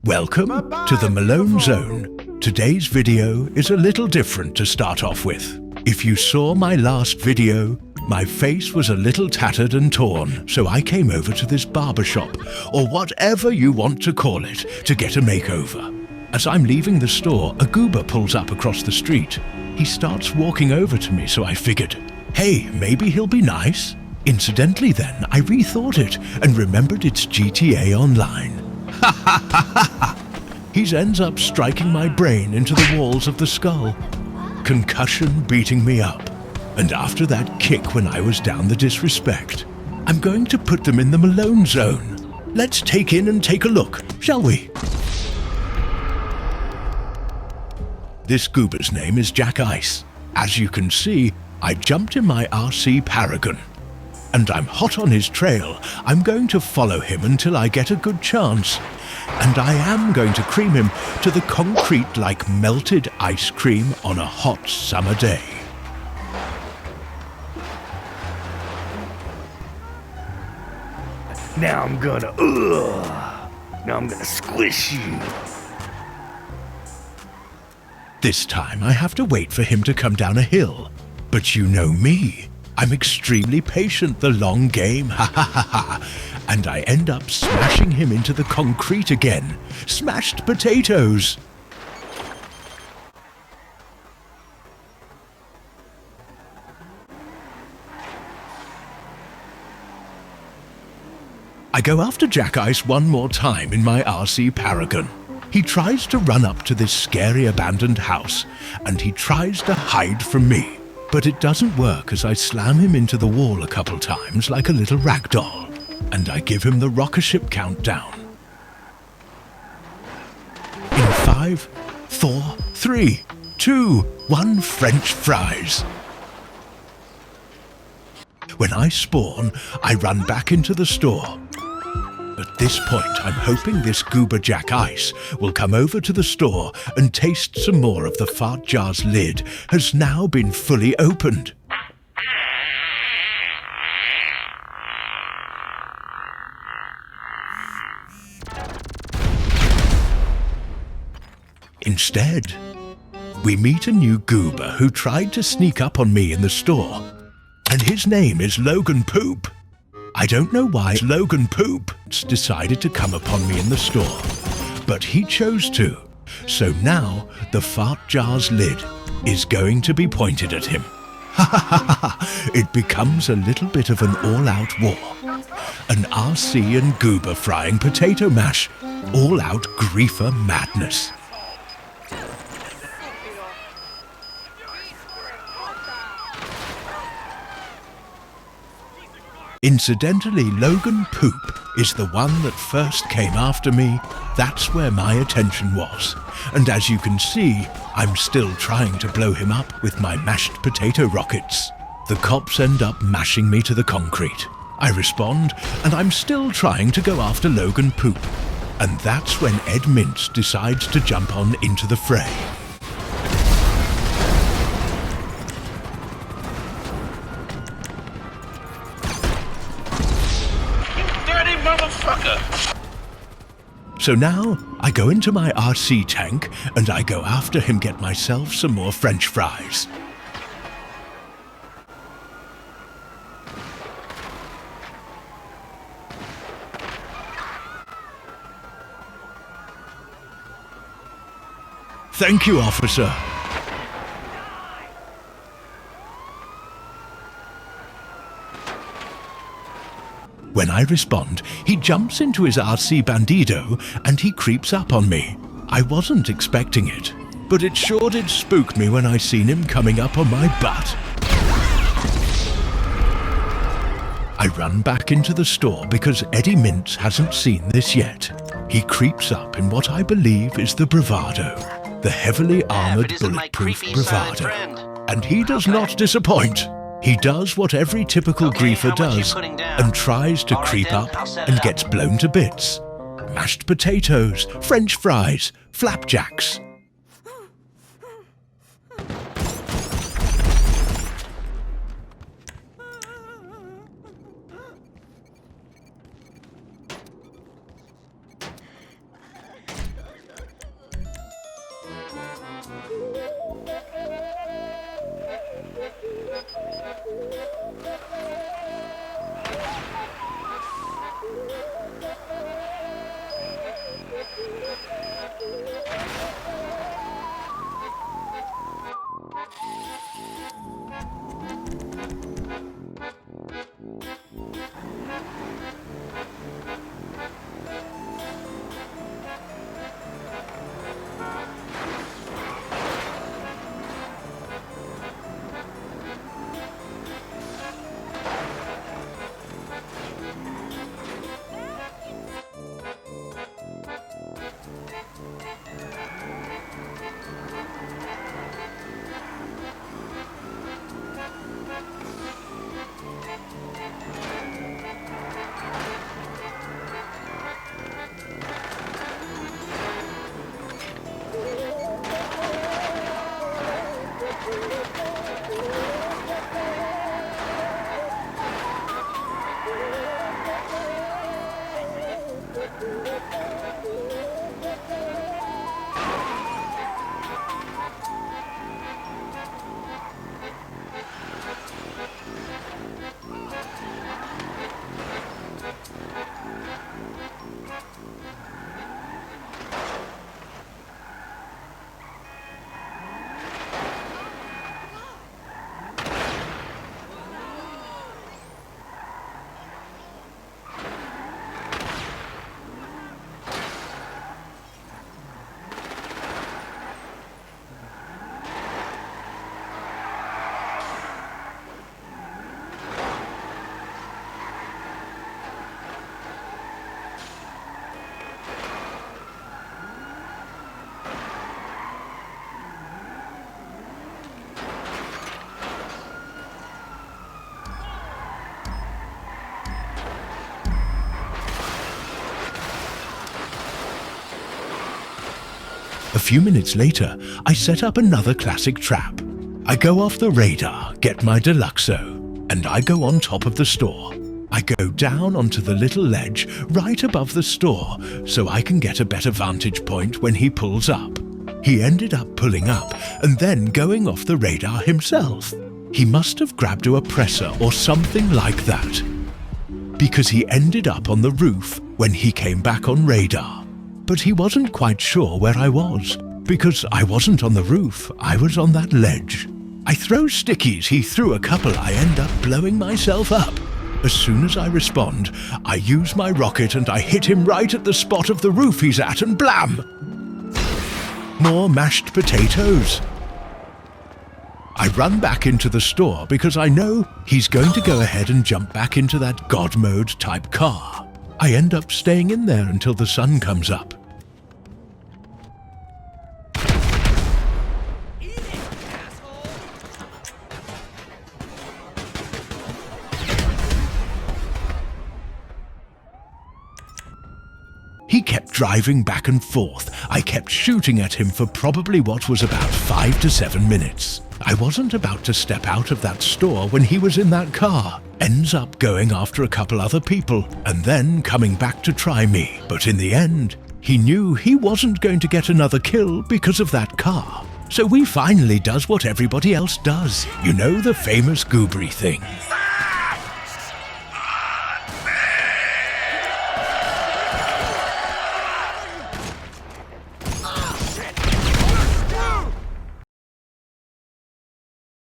Welcome to the Malone Zone. Today's video is a little different to start off with. If you saw my last video, my face was a little tattered and torn, so I came over to this barbershop, or whatever you want to call it, to get a makeover. As I'm leaving the store, a goober pulls up across the street. He starts walking over to me, so I figured, hey, maybe he'll be nice. Incidentally then, I rethought it and remembered it's GTA Online. Ha ha ha ha ha! He ends up striking my brain into the walls of the skull. Concussion beating me up. And after that kick when I was down the disrespect, I'm going to put them in the Malone Zone. Let's take in and take a look, shall we? This goober's name is Jack Ice. As you can see, I jumped in my RC Paragon. And I'm hot on his trail. I'm going to follow him until I get a good chance. And I am going to cream him to the concrete like melted ice cream on a hot summer day. Now I'm gonna squish you. This time I have to wait for him to come down a hill. But you know me. I'm extremely patient the long game, ha ha ha ha, and I end up smashing him into the concrete again. Smashed potatoes! I go after Jack Ice one more time in my RC Paragon. He tries to run up to this scary abandoned house, and he tries to hide from me. But it doesn't work as I slam him into the wall a couple times like a little rag doll, and I give him the rocket ship countdown. In 5, 4, 3, 2, 1, French fries. When I spawn, I run back into the store. At this point, I'm hoping this goober Jack Ice will come over to the store and taste some more of the fart jar's lid has now been fully opened. Instead, we meet a new goober who tried to sneak up on me in the store, and his name is Logan Poop. I don't know why Logan Poop decided to come upon me in the store, but he chose to. So now the fart jar's lid is going to be pointed at him. Ha ha ha ha! It becomes a little bit of an all-out war. An RC and goober frying potato mash. All-out griefer madness. Incidentally, Logan Poop is the one that first came after me. That's where my attention was. And as you can see, I'm still trying to blow him up with my mashed potato rockets. The cops end up mashing me to the concrete. I respond, and I'm still trying to go after Logan Poop. And that's when Ed Mintz decides to jump on into the fray. So now, I go into my RC tank and I go after him, get myself some more French fries. Thank you, officer. When I respond, he jumps into his RC Bandido and he creeps up on me. I wasn't expecting it, but it sure did spook me when I seen him coming up on my butt. I run back into the store because Eddie Mintz hasn't seen this yet. He creeps up in what I believe is the Bravado, the heavily armored bulletproof Bravado. And he does not disappoint. He does what every typical griefer does and tries to creep up and gets blown to bits. Mashed potatoes, French fries, flapjacks. A few minutes later, I set up another classic trap. I go off the radar, get my Deluxo, and I go on top of the store. I go down onto the little ledge right above the store so I can get a better vantage point when he pulls up. He ended up pulling up and then going off the radar himself. He must have grabbed a oppressor or something like that, because he ended up on the roof when he came back on radar. But he wasn't quite sure where I was, because I wasn't on the roof, I was on that ledge. I throw stickies, he threw a couple, I end up blowing myself up. As soon as I respond, I use my rocket and I hit him right at the spot of the roof he's at, and blam! More mashed potatoes. I run back into the store because I know he's going to go ahead and jump back into that God mode type car. I end up staying in there until the sun comes up. He kept driving back and forth. I kept shooting at him for probably what was about 5 to 7 minutes. I wasn't about to step out of that store when he was in that car. Ends up going after a couple other people and then coming back to try me. But in the end, he knew he wasn't going to get another kill because of that car. So he finally does what everybody else does. You know, the famous Goobry thing.